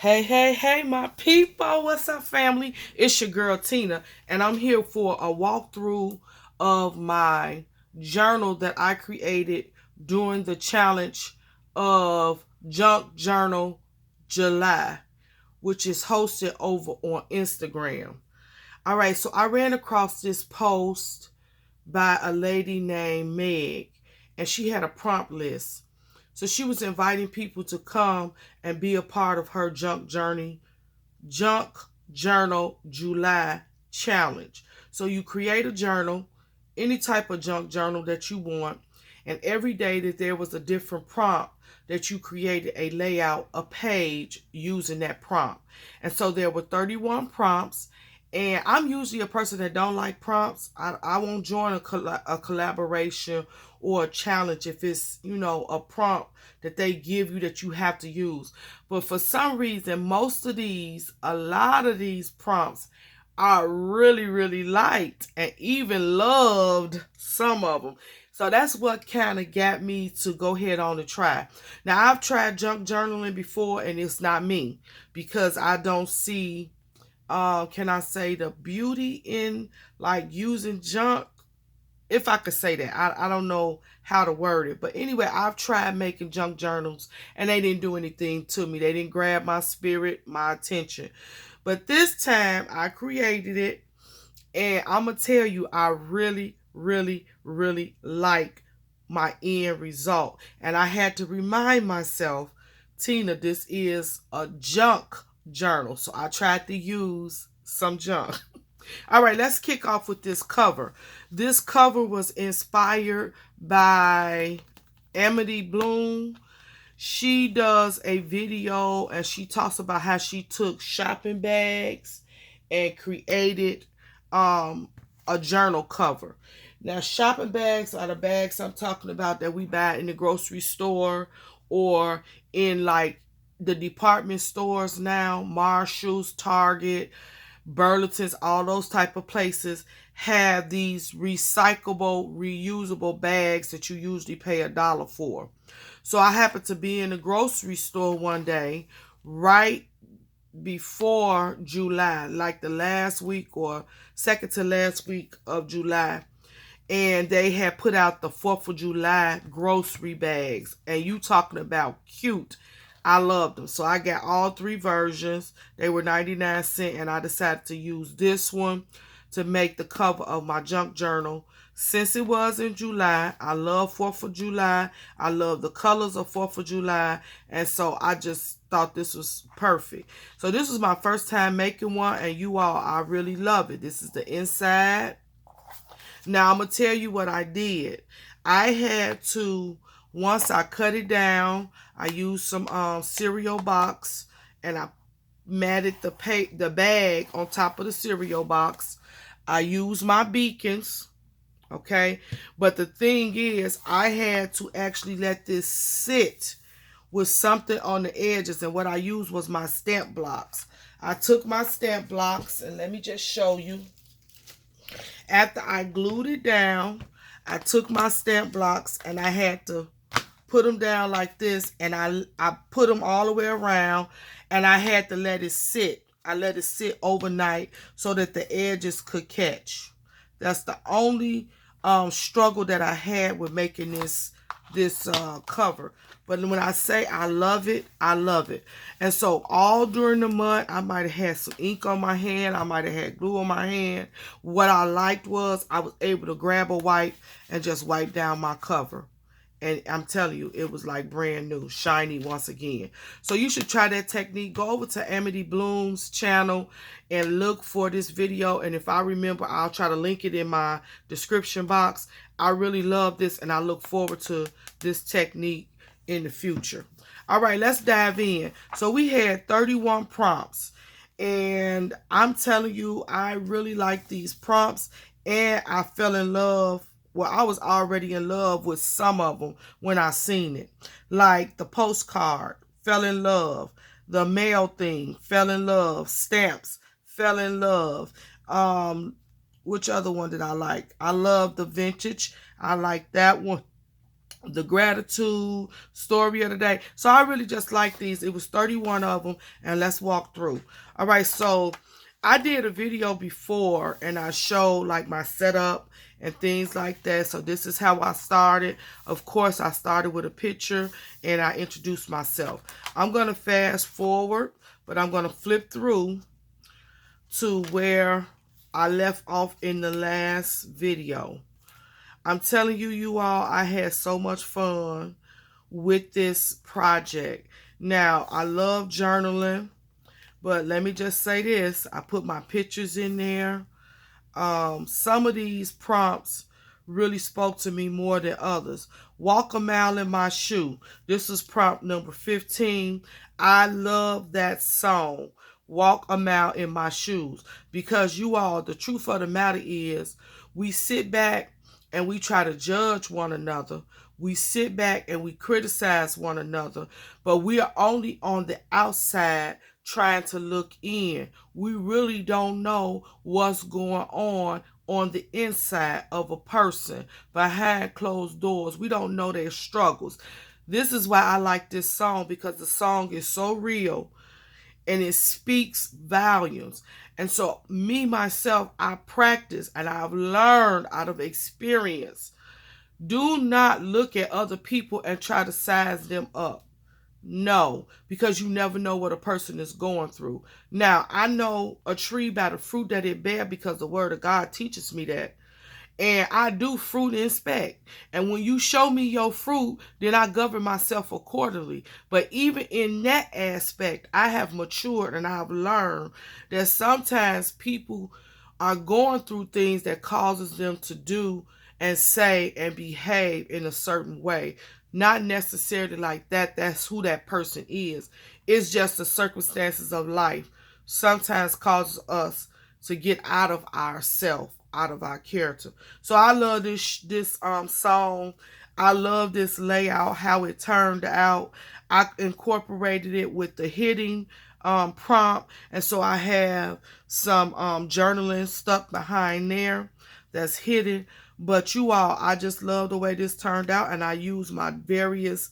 Hey, my people. What's up, family? It's your girl, Tina, and I'm here for a walkthrough of my journal that I created during the challenge of Junk Journal July, which is hosted over on Instagram. All right, so I ran across this post by a lady named Meg, and she had a prompt list. So she was inviting people to come and be a part of her Junk Journal July challenge. So you create a journal, any type of junk journal that you want, and every day that there was a different prompt that you created a layout, a page using that prompt. And so there were 31 prompts. And I'm usually a person that don't like prompts. I won't join a collaboration or a challenge if it's, a prompt that they give you that you have to use. But for some reason, a lot of these prompts are really, really liked and even loved, some of them. So that's what kind of got me to go ahead on and try. Now, I've tried junk journaling before, and it's not me because I don't see, can I say, the beauty in like using junk, if I could say that. I don't know how to word it. But anyway, I've tried making junk journals and they didn't do anything to me. They didn't grab my spirit, my attention. But this time I created it, and I'm going to tell you, I really, really, really like my end result. And I had to remind myself, Tina, this is a junk journal. So I tried to use some junk. All right, let's kick off with this cover. This cover was inspired by Amity Bloom. She does a video and she talks about how she took shopping bags and created a journal cover. Now, shopping bags are the bags I'm talking about that we buy in the grocery store or in like the department stores now, Marshalls, Target, Burlington's, all those type of places have these recyclable, reusable bags that you usually pay $1 for. So I happened to be in the grocery store one day right before July, like the last week or second to last week of July. And they had put out the 4th of July grocery bags. And you talking about cute. I loved them. So I got all 3 versions. They were 99 cents, and I decided to use this one to make the cover of my junk journal. Since it was in July, I love 4th of July. I love the colors of 4th of July. And so I just thought this was perfect. So this was my first time making one, and you all, I really love it. This is the inside. Now I'm going to tell you what I did. I had to, once I cut it down, I used some cereal box, and I matted the bag on top of the cereal box. I used my beacons, okay? But the thing is, I had to actually let this sit with something on the edges, and what I used was my stamp blocks. I took my stamp blocks, and let me just show you. After I glued it down, I took my stamp blocks and I had to put them down like this, and I put them all the way around, and I had to let it sit. I let it sit overnight so that the edges could catch. That's the only struggle that I had with making this cover. But when I say I love it, I love it. And so all during the month, I might have had some ink on my hand. I might have had glue on my hand. What I liked was I was able to grab a wipe and just wipe down my cover. And I'm telling you, it was like brand new, shiny once again. So you should try that technique. Go over to Amity Bloom's channel and look for this video. And if I remember, I'll try to link it in my description box. I really love this, and I look forward to this technique in the future. All right, let's dive in. So we had 31 prompts. And I'm telling you, I really like these prompts. And I fell in love. Well, I was already in love with some of them when I seen it. Like the postcard, fell in love. The mail thing, fell in love. Stamps, fell in love. Which other one did I like? I love the vintage. I like that one. the gratitude, story of the day. So I really just like these. It was 31 of them, and let's walk through. All right, so I did a video before, and I showed like my setup and things like that. So this is how I started. Of course, I started with a picture, and I introduced myself. I'm going to fast forward, but I'm going to flip through to where I left off in the last video. I'm telling you, you all, I had so much fun with this project. Now, I love journaling, but let me just say this. I put my pictures in there. Some of these prompts really spoke to me more than others. Walk a mile in my shoe. This is prompt number 15. I love that song, Walk a Mile in My Shoes, because you all, the truth of the matter is, we sit back and we try to judge one another. We sit back and we criticize one another, but we are only on the outside trying to look in. We really don't know what's going on the inside of a person behind closed doors. We don't know their struggles. This is why I like this song, because the song is so real and it speaks volumes. And so me, myself, I practice and I've learned out of experience. Do not look at other people and try to size them up. No, because you never know what a person is going through. Now, I know a tree by the fruit that it bear, because the word of God teaches me that. And I do fruit inspect. And when you show me your fruit, then I govern myself accordingly. But even in that aspect, I have matured and I've learned that sometimes people are going through things that causes them to do and say and behave in a certain way. Not necessarily like that. That's who that person is. It's just the circumstances of life sometimes causes us to get out of ourself, out of our character. So I love this song. I love this layout, how it turned out. I incorporated it with the hitting prompt, and so I have some journaling stuck behind there that's hidden. But you all, I just love the way this turned out, and I use my various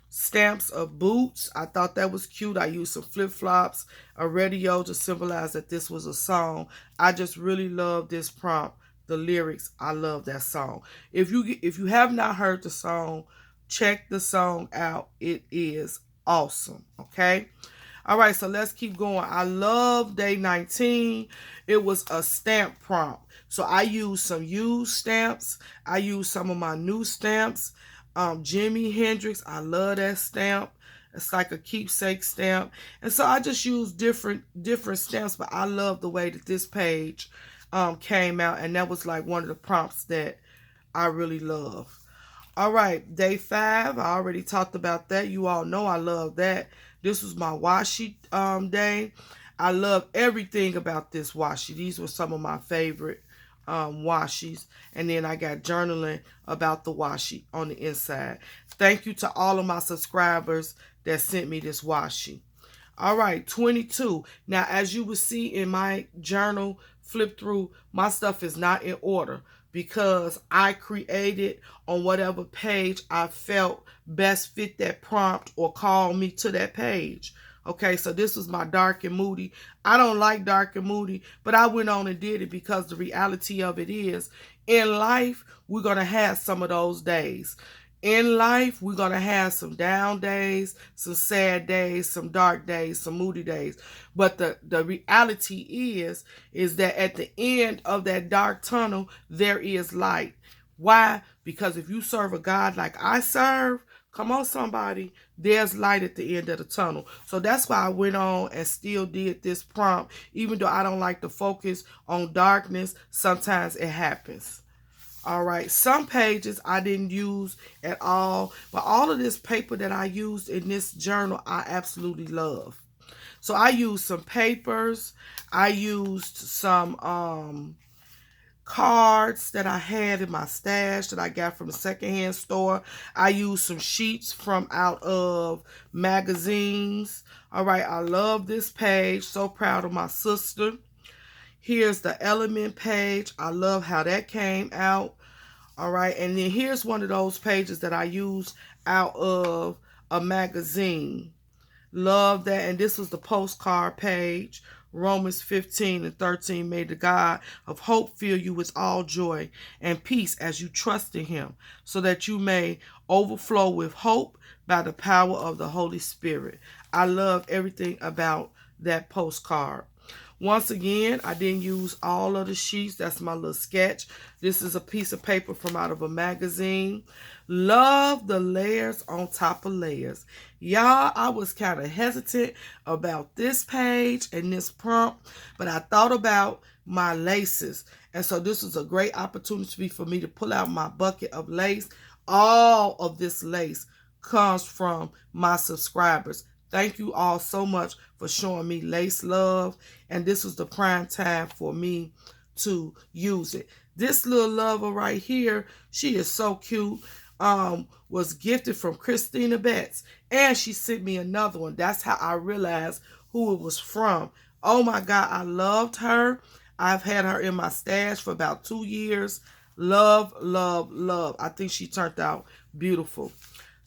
stamps of boots. I thought that was cute. I used some flip-flops, a radio to symbolize that this was a song. I just really love this prompt, the lyrics. I love that song. If you have not heard the song, check the song out. It is awesome. Okay. All right, so let's keep going. I love day 19. It was a stamp prompt. So I used some used stamps. I used some of my new stamps. Jimi Hendrix, I love that stamp. It's like a keepsake stamp. And so I just used different stamps, but I love the way that this page came out. And that was like one of the prompts that I really love. All right, day 5. I already talked about that. You all know I love that. This was my washi day. I love everything about this washi. These were some of my favorite washis. And then I got journaling about the washi on the inside. Thank you to all of my subscribers that sent me this washi. All right, 22. Now, as you will see in my journal flip through, my stuff is not in order because I created on whatever page I felt best fit that prompt or called me to that page. Okay, so this was my dark and moody. I don't like dark and moody, but I went on and did it because the reality of it is, in life, we're going to have some of those days. In life, we're going to have some down days, some sad days, some dark days, some moody days. But the reality is that at the end of that dark tunnel, there is light. Why? Because if you serve a God like I serve, come on, somebody, there's light at the end of the tunnel. So that's why I went on and still did this prompt. Even though I don't like to focus on darkness, sometimes it happens. All right, some pages I didn't use at all, but all of this paper that I used in this journal, I absolutely love. So I used some papers. I used some cards that I had in my stash that I got from a secondhand store. I used some sheets from out of magazines. All right, I love this page. So proud of my sister. Here's the element page. I love how that came out. All right, and then here's one of those pages that I used out of a magazine. Love that. And this was the postcard page. Romans 15:13. May the God of hope fill you with all joy and peace as you trust in him, so that you may overflow with hope by the power of the Holy Spirit. I love everything about that postcard. Once again, I didn't use all of the sheets. That's my little sketch. This is a piece of paper from out of a magazine. Love the layers on top of layers. Y'all, I was kind of hesitant about this page and this prompt, but I thought about my laces. And so this was a great opportunity for me to pull out my bucket of lace. All of this lace comes from my subscribers. Thank you all so much for showing me lace love. And this was the prime time for me to use it. This little lover right here, she is so cute. Was gifted from Christina Betts. And she sent me another one. That's how I realized who it was from. Oh my God, I loved her. I've had her in my stash for about 2 years. Love, love, love. I think she turned out beautiful.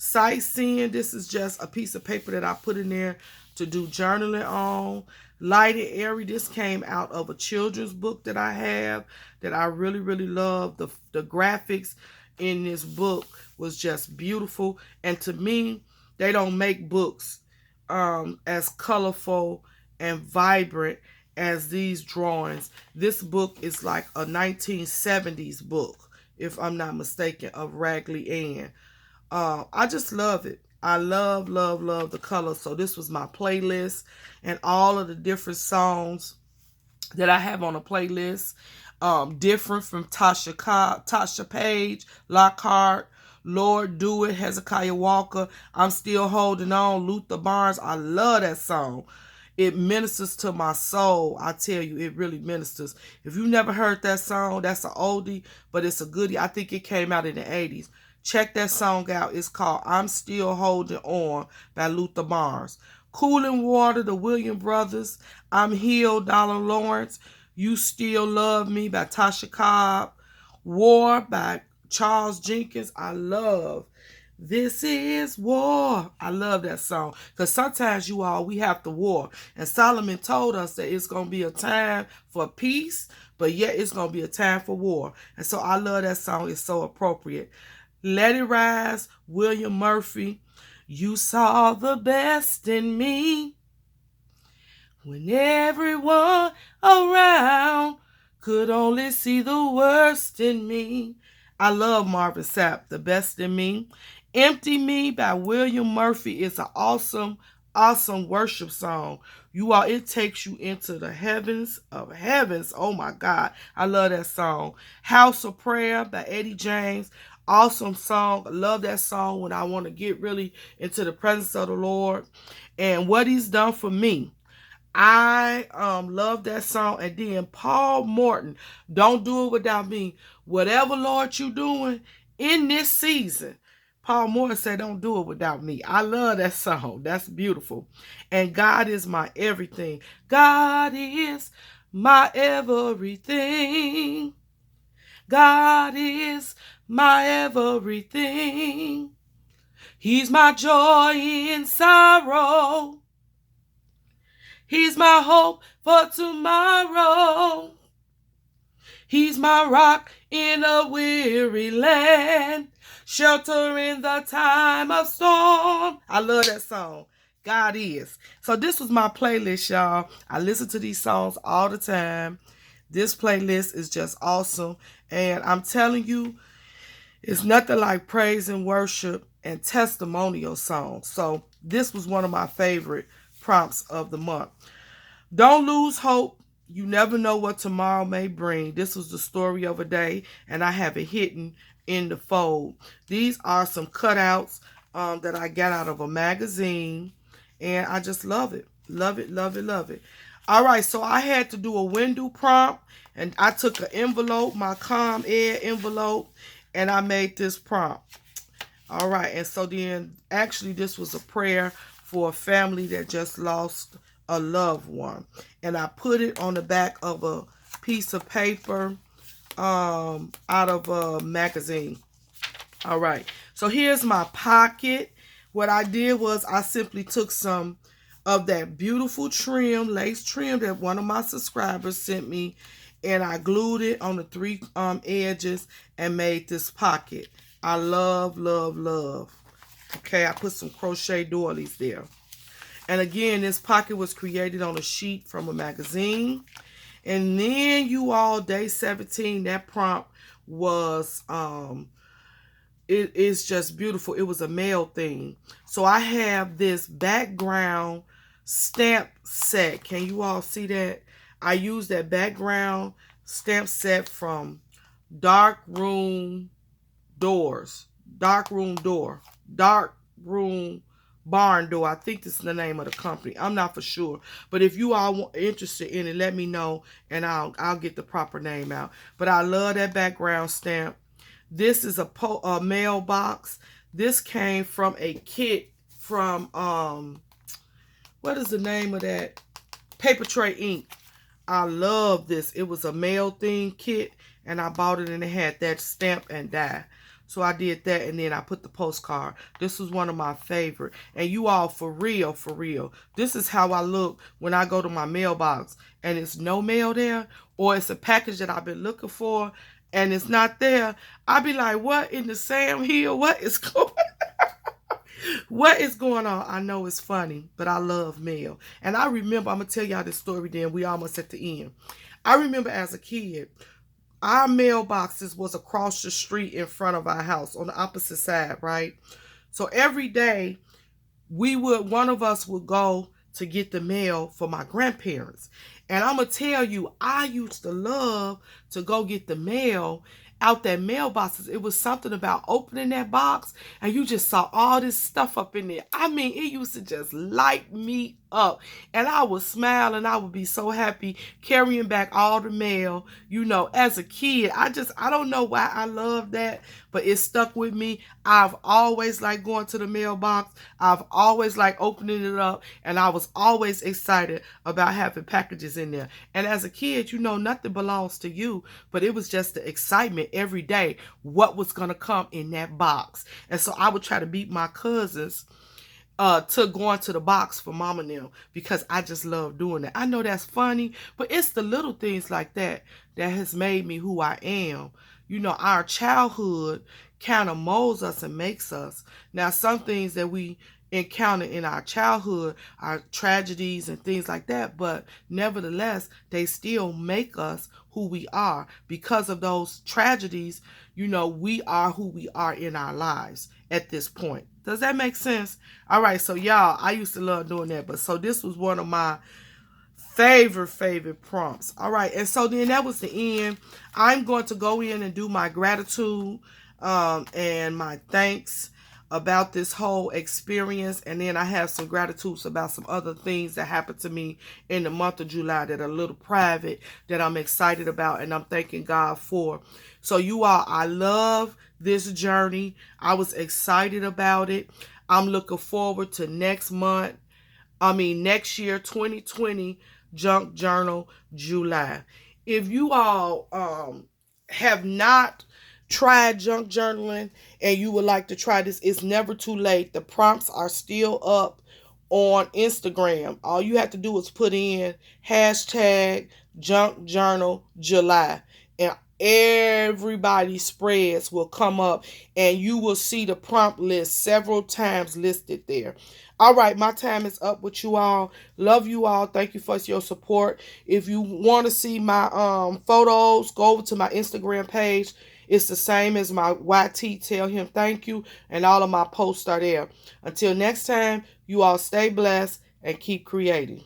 Sightseeing, this is just a piece of paper that I put in there to do journaling on. Light and airy, this came out of a children's book that I have that I really, really love. The graphics in this book was just beautiful. And to me, they don't make books as colorful and vibrant as these drawings. This book is like a 1970s book, if I'm not mistaken, of Raggedy Ann. I just love it. I love, love, love the color. So this was my playlist and all of the different songs that I have on a playlist. Different from Tasha Page, Lockhart, Lord Do It, Hezekiah Walker, I'm Still Holding On, Luther Barnes. I love that song. It ministers to my soul. I tell you, it really ministers. If you never heard that song, that's an oldie, but it's a goodie. I think it came out in the 80s. Check that song out. It's called I'm Still Holding On by Luther Barnes. Cooling Water, the Williams Brothers. I'm Healed, Donald Lawrence. You Still Love Me by Tasha Cobb. War by Charles Jenkins. I love This Is War. I love that song. Because sometimes we have to war. And Solomon told us that it's going to be a time for peace, but yet it's going to be a time for war. And so I love that song. It's so appropriate. Let It Rise, William Murphy. You saw the best in me when everyone around could only see the worst in me. I love Marvin Sapp, The Best in Me. Empty Me by William Murphy is an awesome, awesome worship song. You all, it takes you into the heavens of heavens. Oh my God, I love that song. House of Prayer by Eddie James. Awesome song. I love that song when I want to get really into the presence of the Lord and what he's done for me. I love that song. And then Paul Morton, Don't Do It Without Me. Whatever, Lord, you doing in this season, Paul Morton said, don't do it without me. I love that song. That's beautiful. And God Is My Everything. God is my everything. God is my everything. He's my joy in sorrow. He's my hope for tomorrow. He's my rock in a weary land, shelter in the time of storm. I love that song. God is. So this was my playlist, y'all. I listen to these songs all the time. This playlist is just awesome. And I'm telling you, it's nothing like praise and worship and testimonial songs. So this was one of my favorite prompts of the month. Don't lose hope. You never know what tomorrow may bring. This was the story of a day, and I have it hidden in the fold. These are some cutouts that I got out of a magazine, and I just love it. Love it, love it, love it. All right, so I had to do a window prompt, and I took an envelope, my ComEd envelope, and I made this prompt. All right, and so then actually this was a prayer for a family that just lost a loved one. And I put it on the back of a piece of paper out of a magazine. All right, so here's my pocket. What I did was I simply took some of that beautiful trim, lace trim that one of my subscribers sent me, and I glued it on the three edges and made this pocket. I love, love, love. Okay, I put some crochet doilies there. And again, this pocket was created on a sheet from a magazine. And then you all, day 17, that prompt was it is just beautiful. It was a mail thing. So I have this background stamp set. Can you all see that? I use that background stamp set from Dark Room Doors. Dark Room Door. Dark Room Barn Door. I think this is the name of the company. I'm not for sure. But if you all interested in it, let me know and I'll get the proper name out. But I love that background stamp. This is a mailbox. This came from a kit from, what is the name of that? Paper Tray Ink. I love this. It was a mail thing kit, and I bought it, and it had that stamp and die. So I did that, and then I put the postcard. This was one of my favorite. And you all, for real, this is how I look when I go to my mailbox, and it's no mail there, or it's a package that I've been looking for, and it's not there. I be like, what in the Sam Hill? What is going on? What is going on? I know it's funny, but I love mail. And I remember, I'm going to tell y'all this story then. We almost at the end. I remember as a kid, our mailboxes was across the street in front of our house on the opposite side, right? So every day, one of us would go to get the mail for my grandparents. And I'm going to tell you, I used to love to go get the mail out that mailboxes. It was something about opening that box and you just saw all this stuff up in there. I mean, it used to just light me up. And I would smile and I would be so happy carrying back all the mail. You know, as a kid, I don't know why I love that, but it stuck with me. I've always liked going to the mailbox. I've always liked opening it up. And I was always excited about having packages in there. And as a kid, you know, nothing belongs to you, but it was just the excitement every day, what was going to come in that box. And so I would try to beat my cousins to going to the box for mama and them, because I just love doing that. I know that's funny, but it's the little things like that that has made me who I am. You know, our childhood kind of molds us and makes us. Now, some things that we encounter in our childhood are tragedies and things like that, but nevertheless, they still make us who we are. Because of those tragedies, you know, we are who we are in our lives at this point. Does that make sense? All right, so y'all, I used to love doing that, but so this was one of my favorite prompts. All right, and so then that was the end. I'm going to go in and do my gratitude and my thanks about this whole experience, and then I have some gratitudes about some other things that happened to me in the month of July that are a little private that I'm excited about and I'm thanking God for. So you all, I love this journey. I was excited about it. I'm looking forward to next year, 2020 Junk Journal July. If you all have not tried junk journaling and you would like to try this, it's never too late. The prompts are still up on Instagram. All you have to do is put in hashtag junk journal July, and everybody's spreads will come up and you will see the prompt list several times listed there. All right, my time is up with you all. Love you all. Thank you for your support. If you want to see my photos, go over to my Instagram page. It's the same as my YT. Tell him thank you. And all of my posts are there. Until next time, you all stay blessed and keep creating.